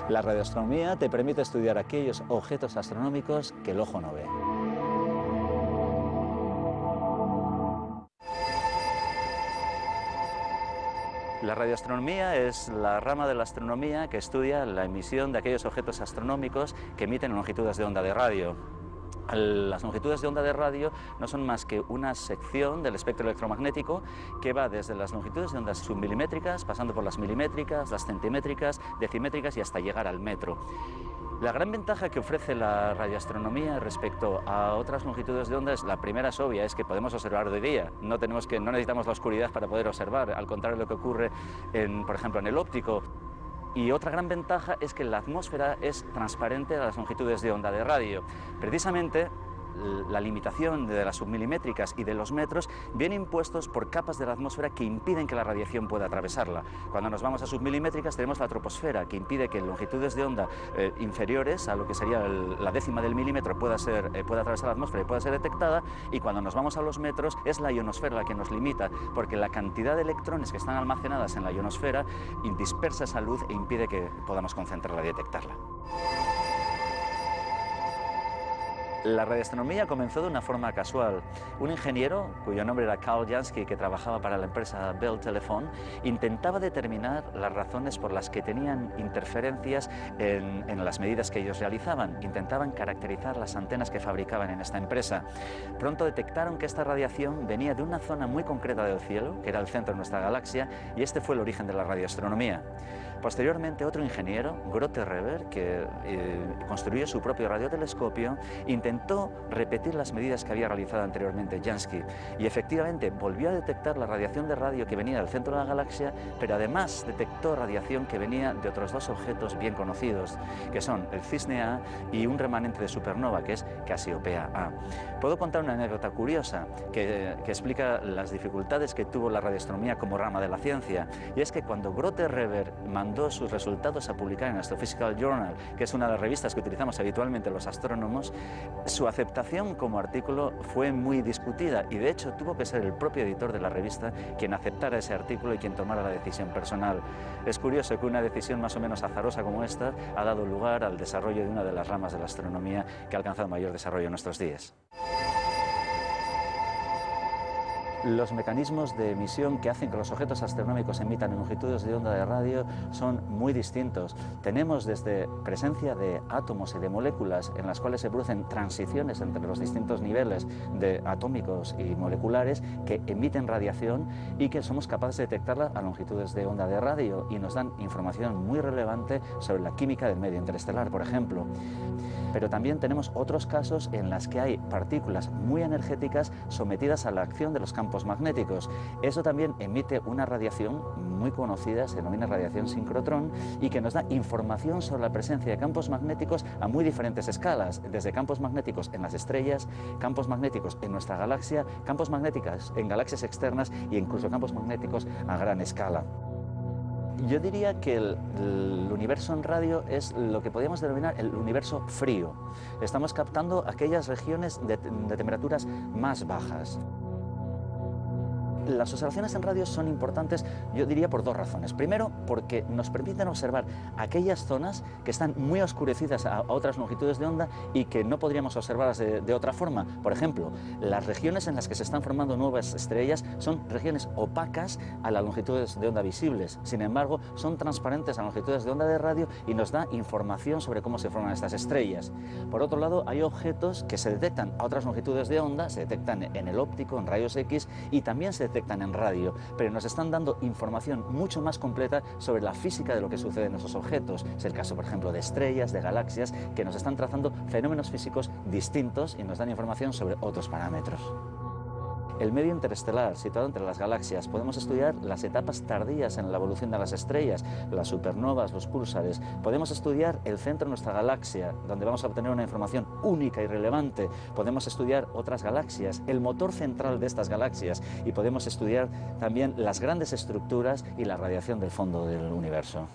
La radioastronomía te permite estudiar aquellos objetos astronómicos que el ojo no ve. La radioastronomía es la rama de la astronomía que estudia la emisión de aquellos objetos astronómicos que emiten longitudes de onda de radio. Las longitudes de onda de radio no son más que una sección del espectro electromagnético que va desde las longitudes de ondas submilimétricas, pasando por las milimétricas, las centimétricas, decimétricas y hasta llegar al metro. La gran ventaja que ofrece la radioastronomía respecto a otras longitudes de onda, la primera es obvia, es que podemos observar de día. No necesitamos la oscuridad para poder observar, al contrario de lo que ocurre, por ejemplo, en el óptico. Y otra gran ventaja es que la atmósfera es transparente a las longitudes de onda de radio. Precisamente, la limitación de las submilimétricas y de los metros viene impuestos por capas de la atmósfera que impiden que la radiación pueda atravesarla. Cuando nos vamos a submilimétricas tenemos la troposfera, que impide que longitudes de onda inferiores a lo que sería la décima del milímetro pueda atravesar la atmósfera y pueda ser detectada, y cuando nos vamos a los metros es la ionosfera la que nos limita, porque la cantidad de electrones que están almacenadas en la ionosfera dispersa esa luz e impide que podamos concentrarla y detectarla. La radioastronomía comenzó de una forma casual. Un ingeniero, cuyo nombre era Karl Jansky, que trabajaba para la empresa Bell Telephone, intentaba determinar las razones por las que tenían interferencias en las medidas que ellos realizaban. Intentaban caracterizar las antenas que fabricaban en esta empresa. Pronto detectaron que esta radiación venía de una zona muy concreta del cielo, que era el centro de nuestra galaxia, y este fue el origen de la radioastronomía. Posteriormente, otro ingeniero, Grote Reber, que construyó su propio radiotelescopio, intentó repetir las medidas que había realizado anteriormente Jansky, y efectivamente volvió a detectar la radiación de radio que venía del centro de la galaxia, pero además detectó radiación que venía de otros dos objetos bien conocidos, que son el Cisne A y un remanente de supernova, que es Cassiopea A. Puedo contar una anécdota curiosa que explica las dificultades que tuvo la radioastronomía como rama de la ciencia, y es que cuando Grote Reber mandó sus resultados a publicar en Astrophysical Journal, que es una de las revistas que utilizamos habitualmente los astrónomos, su aceptación como artículo fue muy discutida, y de hecho tuvo que ser el propio editor de la revista quien aceptara ese artículo y quien tomara la decisión personal. Es curioso que una decisión más o menos azarosa como esta ha dado lugar al desarrollo de una de las ramas de la astronomía que ha alcanzado mayor desarrollo en nuestros días. Los mecanismos de emisión que hacen que los objetos astronómicos emitan longitudes de onda de radio son muy distintos. Tenemos desde presencia de átomos y de moléculas en las cuales se producen transiciones entre los distintos niveles de atómicos y moleculares que emiten radiación y que somos capaces de detectarla a longitudes de onda de radio, y nos dan información muy relevante sobre la química del medio interestelar, por ejemplo. Pero también tenemos otros casos en los que hay partículas muy energéticas sometidas a la acción de los campos magnéticos. Eso también emite una radiación muy conocida, se denomina radiación sincrotrón, y que nos da información sobre la presencia de campos magnéticos a muy diferentes escalas, desde campos magnéticos en las estrellas, campos magnéticos en nuestra galaxia, campos magnéticos en galaxias externas e incluso campos magnéticos a gran escala. Yo diría que el universo en radio es lo que podríamos denominar el universo frío. Estamos captando aquellas regiones de temperaturas más bajas. Las observaciones en radio son importantes, yo diría, por dos razones. Primero, porque nos permiten observar aquellas zonas que están muy oscurecidas a otras longitudes de onda y que no podríamos observarlas de otra forma. Por ejemplo, las regiones en las que se están formando nuevas estrellas son regiones opacas a las longitudes de onda visibles. Sin embargo, son transparentes a longitudes de onda de radio y nos da información sobre cómo se forman estas estrellas. Por otro lado, hay objetos que se detectan a otras longitudes de onda, se detectan en el óptico, en rayos X, y también se detectan en radio, pero nos están dando información mucho más completa sobre la física de lo que sucede en esos objetos. Es el caso, por ejemplo, de estrellas, de galaxias, que nos están trazando fenómenos físicos distintos y nos dan información sobre otros parámetros. El medio interestelar, situado entre las galaxias, podemos estudiar las etapas tardías en la evolución de las estrellas, las supernovas, los púlsares. Podemos estudiar el centro de nuestra galaxia, donde vamos a obtener una información única y relevante. Podemos estudiar otras galaxias, el motor central de estas galaxias, y podemos estudiar también las grandes estructuras y la radiación del fondo del universo.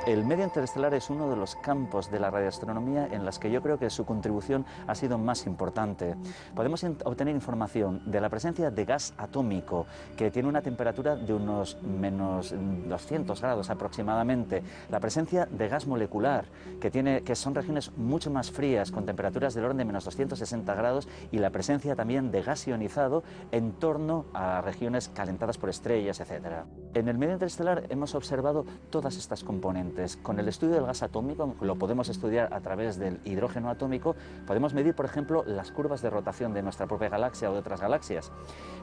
El medio interestelar es uno de los campos de la radioastronomía en los que yo creo que su contribución ha sido más importante. Podemos obtener información de la presencia de gas atómico, que tiene una temperatura de unos menos 200 grados aproximadamente, la presencia de gas molecular, que son regiones mucho más frías, con temperaturas del orden de menos 260 grados, y la presencia también de gas ionizado en torno a regiones calentadas por estrellas, etc. En el medio interestelar hemos observado todas estas componentes. Con el estudio del gas atómico, lo podemos estudiar a través del hidrógeno atómico, podemos medir, por ejemplo, las curvas de rotación de nuestra propia galaxia o de otras galaxias.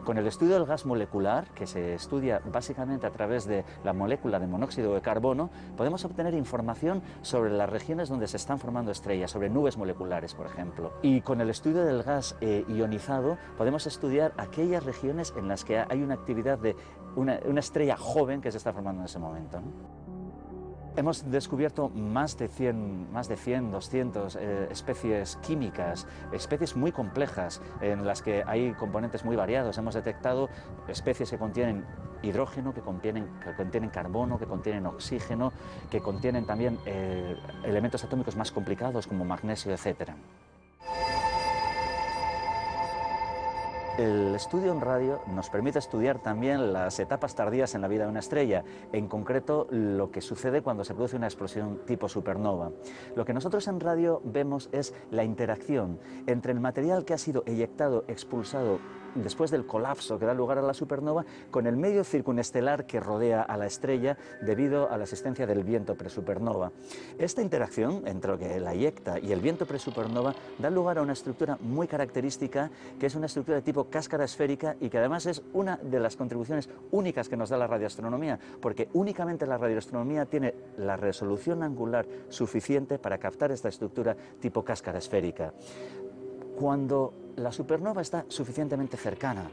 Con el estudio del gas molecular, que se estudia básicamente a través de la molécula de monóxido de carbono, podemos obtener información sobre las regiones donde se están formando estrellas, sobre nubes moleculares, por ejemplo. Y con el estudio del gas ionizado, podemos estudiar aquellas regiones en las que hay una actividad de una estrella joven que se está formando en ese momento, ¿no? Hemos descubierto más de 100, 200 especies químicas, especies muy complejas en las que hay componentes muy variados. Hemos detectado especies que contienen hidrógeno, que contienen carbono, que contienen oxígeno, que contienen también elementos atómicos más complicados como magnesio, etc. El estudio en radio nos permite estudiar también las etapas tardías en la vida de una estrella, en concreto lo que sucede cuando se produce una explosión tipo supernova. Lo que nosotros en radio vemos es la interacción entre el material que ha sido eyectado, expulsado después del colapso que da lugar a la supernova, con el medio circunestelar que rodea a la estrella debido a la existencia del viento presupernova. Esta interacción entre lo que la eyecta y el viento presupernova da lugar a una estructura muy característica, que es una estructura de tipo cáscara esférica y que además es una de las contribuciones únicas que nos da la radioastronomía, porque únicamente la radioastronomía tiene la resolución angular suficiente para captar esta estructura tipo cáscara esférica. Cuando la supernova está suficientemente cercana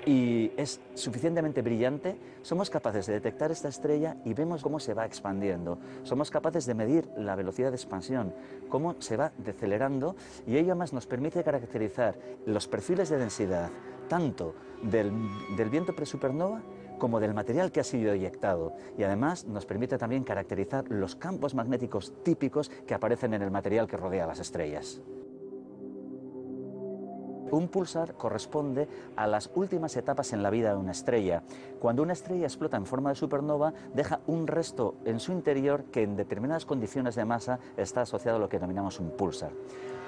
y es suficientemente brillante, somos capaces de detectar esta estrella y vemos cómo se va expandiendo. Somos capaces de medir la velocidad de expansión, cómo se va decelerando, y ello además nos permite caracterizar los perfiles de densidad tanto del viento presupernova como del material que ha sido eyectado, y además nos permite también caracterizar los campos magnéticos típicos que aparecen en el material que rodea a las estrellas. Un púlsar corresponde a las últimas etapas en la vida de una estrella. Cuando una estrella explota en forma de supernova, deja un resto en su interior que en determinadas condiciones de masa está asociado a lo que denominamos un púlsar.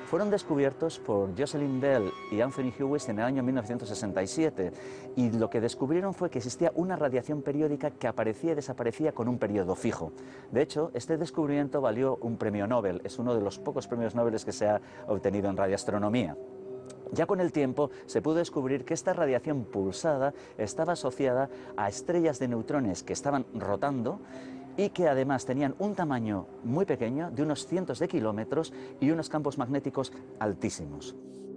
Fueron descubiertos por Jocelyn Bell y Anthony Hewitt en el año 1967, y lo que descubrieron fue que existía una radiación periódica que aparecía y desaparecía con un periodo fijo. De hecho, este descubrimiento valió un premio Nobel, es uno de los pocos premios Nobel que se ha obtenido en radioastronomía. Ya con el tiempo se pudo descubrir que esta radiación pulsada estaba asociada a estrellas de neutrones que estaban rotando y que además tenían un tamaño muy pequeño, de unos cientos de kilómetros, y unos campos magnéticos altísimos.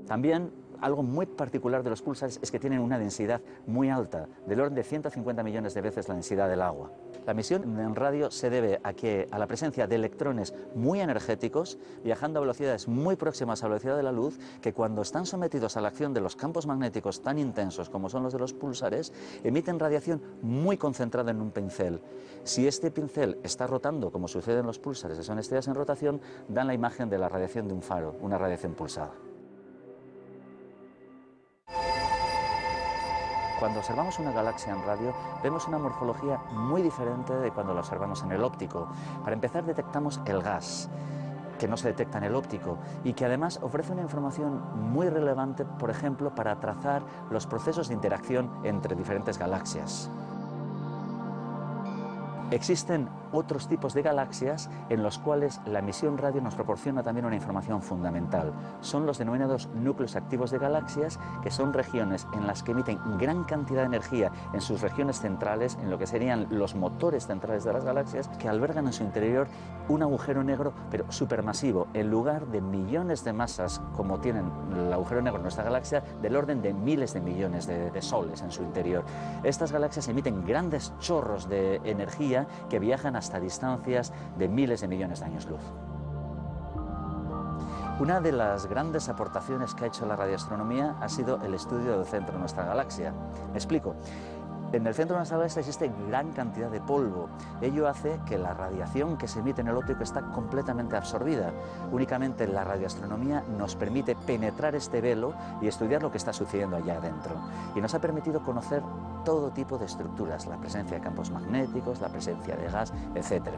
También algo muy particular de los púlsares es que tienen una densidad muy alta, del orden de 150 millones de veces la densidad del agua. La emisión en radio se debe a la presencia de electrones muy energéticos, viajando a velocidades muy próximas a la velocidad de la luz, que cuando están sometidos a la acción de los campos magnéticos tan intensos como son los de los púlsares, emiten radiación muy concentrada en un pincel. Si este pincel está rotando, como sucede en los púlsares, que son estrellas en rotación, dan la imagen de la radiación de un faro, una radiación pulsada. Cuando observamos una galaxia en radio, vemos una morfología muy diferente de cuando la observamos en el óptico. Para empezar, detectamos el gas, que no se detecta en el óptico, y que además ofrece una información muy relevante, por ejemplo, para trazar los procesos de interacción entre diferentes galaxias. Existen otros tipos de galaxias en los cuales la emisión radio nos proporciona también una información fundamental. Son los denominados núcleos activos de galaxias, que son regiones en las que emiten gran cantidad de energía en sus regiones centrales, en lo que serían los motores centrales de las galaxias, que albergan en su interior un agujero negro, pero supermasivo, en lugar de millones de masas como tienen el agujero negro en nuestra galaxia, del orden de miles de millones de soles en su interior. Estas galaxias emiten grandes chorros de energía que viajan hasta distancias de miles de millones de años luz. Una de las grandes aportaciones que ha hecho la radioastronomía ha sido el estudio del centro de nuestra galaxia. Me explico. En el centro de nuestra galaxia existe gran cantidad de polvo. Ello hace que la radiación que se emite en el óptico está completamente absorbida. Únicamente la radioastronomía nos permite penetrar este velo y estudiar lo que está sucediendo allá adentro. Y nos ha permitido conocer todo tipo de estructuras, la presencia de campos magnéticos, la presencia de gas, etc.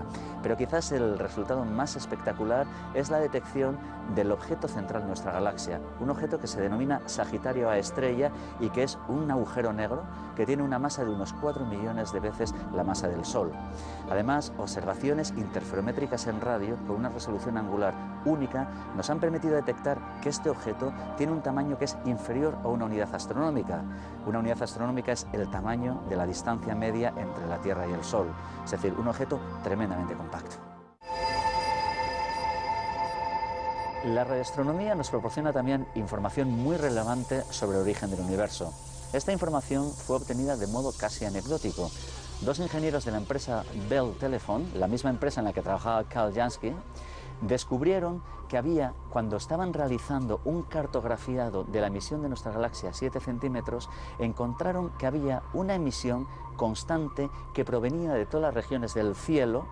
Pero quizás el resultado más espectacular es la detección del objeto central de nuestra galaxia, un objeto que se denomina Sagitario A estrella y que es un agujero negro que tiene una masa de unos 4 millones de veces la masa del Sol. Además, observaciones interferométricas en radio con una resolución angular única nos han permitido detectar que este objeto tiene un tamaño que es inferior a una unidad astronómica. Una unidad astronómica es el tamaño de la distancia media entre la Tierra y el Sol, es decir, un objeto tremendamente compacto. La radioastronomía nos proporciona también información muy relevante sobre el origen del universo. Esta información fue obtenida de modo casi anecdótico. Dos ingenieros de la empresa Bell Telephone, la misma empresa en la que trabajaba Carl Jansky, descubrieron que había, cuando estaban realizando un cartografiado de la emisión de nuestra galaxia a 7 centímetros, encontraron que había una emisión constante que provenía de todas las regiones del cielo,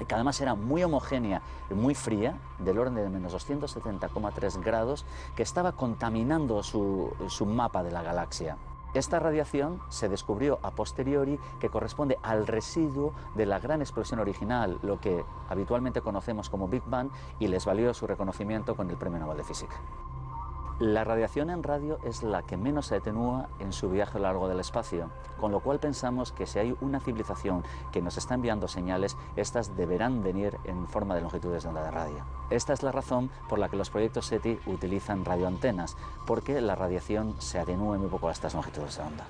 que además era muy homogénea y muy fría, del orden de menos 270,3 grados, que estaba contaminando su mapa de la galaxia. Esta radiación se descubrió a posteriori que corresponde al residuo de la gran explosión original, lo que habitualmente conocemos como Big Bang, y les valió su reconocimiento con el Premio Nobel de Física. La radiación en radio es la que menos se atenúa en su viaje a lo largo del espacio, con lo cual pensamos que si hay una civilización que nos está enviando señales, estas deberán venir en forma de longitudes de onda de radio. Esta es la razón por la que los proyectos SETI utilizan radioantenas, porque la radiación se atenúa muy poco a estas longitudes de onda.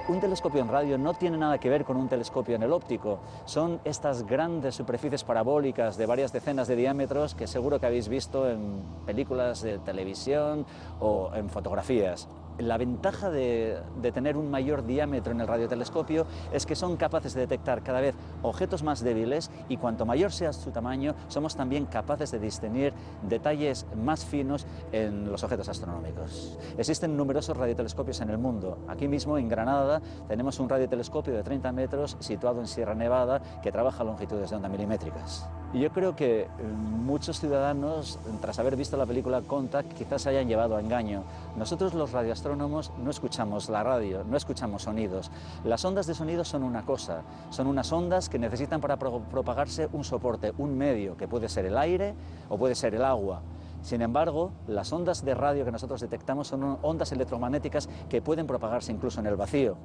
Un telescopio en radio no tiene nada que ver con un telescopio en el óptico. Son estas grandes superficies parabólicas de varias decenas de diámetros que seguro que habéis visto en películas de televisión o en fotografías. La ventaja de tener un mayor diámetro en el radiotelescopio es que son capaces de detectar cada vez objetos más débiles y cuanto mayor sea su tamaño, somos también capaces de discernir detalles más finos en los objetos astronómicos. Existen numerosos radiotelescopios en el mundo. Aquí mismo, en Granada, tenemos un radiotelescopio de 30 metros situado en Sierra Nevada que trabaja a longitudes de onda milimétricas. Y yo creo que muchos ciudadanos, tras haber visto la película Contact, quizás se hayan llevado a engaño. Nosotros los radioastrónomos no escuchamos la radio, no escuchamos sonidos. Las ondas de sonido son una cosa, son unas ondas que necesitan para propagarse un soporte, un medio, que puede ser el aire o puede ser el agua. Sin embargo, las ondas de radio que nosotros detectamos son ondas electromagnéticas que pueden propagarse incluso en el vacío.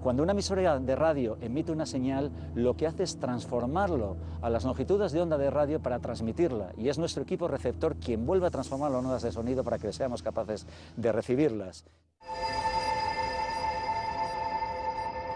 Cuando una emisora de radio emite una señal, lo que hace es transformarlo a las longitudes de onda de radio para transmitirla, y es nuestro equipo receptor quien vuelve a transformarlo en ondas de sonido para que seamos capaces de recibirlas.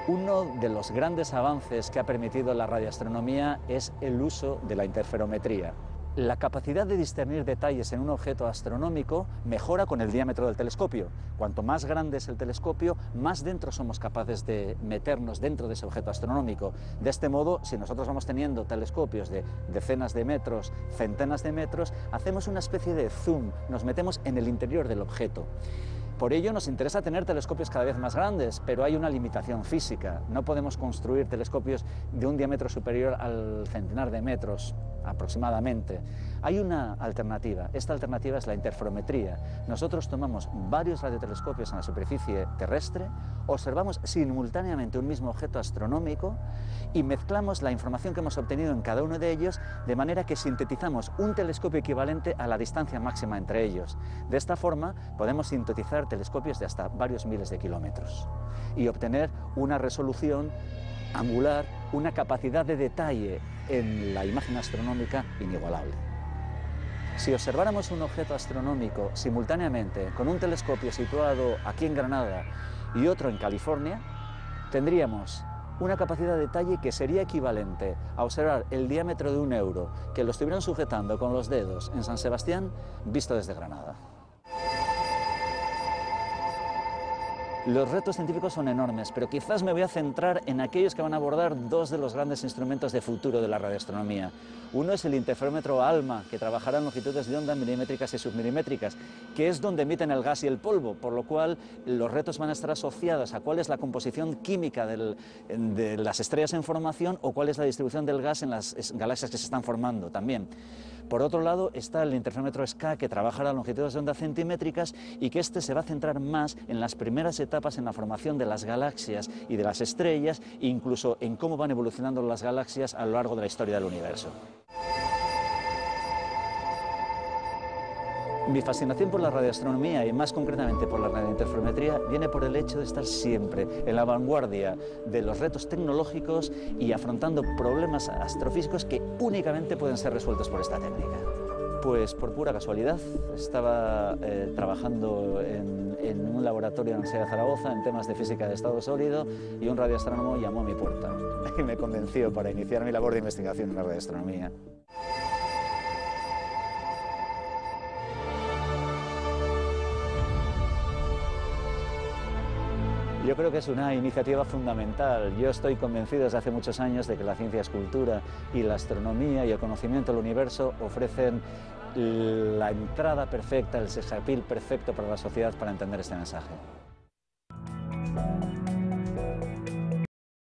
Uno de los grandes avances que ha permitido la radioastronomía es el uso de la interferometría. La capacidad de discernir detalles en un objeto astronómico mejora con el diámetro del telescopio. Cuanto más grande es el telescopio, más dentro somos capaces de meternos dentro de ese objeto astronómico. De este modo, si nosotros vamos teniendo telescopios de decenas de metros, centenas de metros, hacemos una especie de zoom, nos metemos en el interior del objeto. Por ello nos interesa tener telescopios cada vez más grandes, pero hay una limitación física. No podemos construir telescopios de un diámetro superior al centenar de metros aproximadamente. Hay una alternativa. Esta alternativa es la interferometría. Nosotros tomamos varios radiotelescopios en la superficie terrestre, observamos simultáneamente un mismo objeto astronómico y mezclamos la información que hemos obtenido en cada uno de ellos de manera que sintetizamos un telescopio equivalente a la distancia máxima entre ellos. De esta forma podemos sintetizar telescopios de hasta varios miles de kilómetros y obtener una resolución angular, una capacidad de detalle en la imagen astronómica inigualable. Si observáramos un objeto astronómico simultáneamente con un telescopio situado aquí en Granada y otro en California, tendríamos una capacidad de detalle que sería equivalente a observar el diámetro de un euro que lo estuvieran sujetando con los dedos en San Sebastián visto desde Granada. Los retos científicos son enormes, pero quizás me voy a centrar en aquellos que van a abordar dos de los grandes instrumentos de futuro de la radioastronomía. Uno es el interferómetro ALMA, que trabajará en longitudes de onda milimétricas y submilimétricas, que es donde emiten el gas y el polvo, por lo cual los retos van a estar asociados a cuál es la composición química de las estrellas en formación o cuál es la distribución del gas en las galaxias que se están formando también. Por otro lado está el interferómetro SK, que trabajará a longitudes de onda centimétricas y que este se va a centrar más en las primeras etapas en la formación de las galaxias y de las estrellas, incluso en cómo van evolucionando las galaxias a lo largo de la historia del universo. Mi fascinación por la radioastronomía y más concretamente por la radiointerferometría viene por el hecho de estar siempre en la vanguardia de los retos tecnológicos y afrontando problemas astrofísicos que únicamente pueden ser resueltos por esta técnica. Pues por pura casualidad, estaba trabajando en un laboratorio en la Universidad de Zaragoza en temas de física de estado sólido y un radioastrónomo llamó a mi puerta y me convenció para iniciar mi labor de investigación en la radioastronomía. Yo creo que es una iniciativa fundamental. Yo estoy convencido desde hace muchos años de que la ciencia es cultura y la astronomía y el conocimiento del universo ofrecen la entrada perfecta, el sex appeal perfecto para la sociedad para entender este mensaje.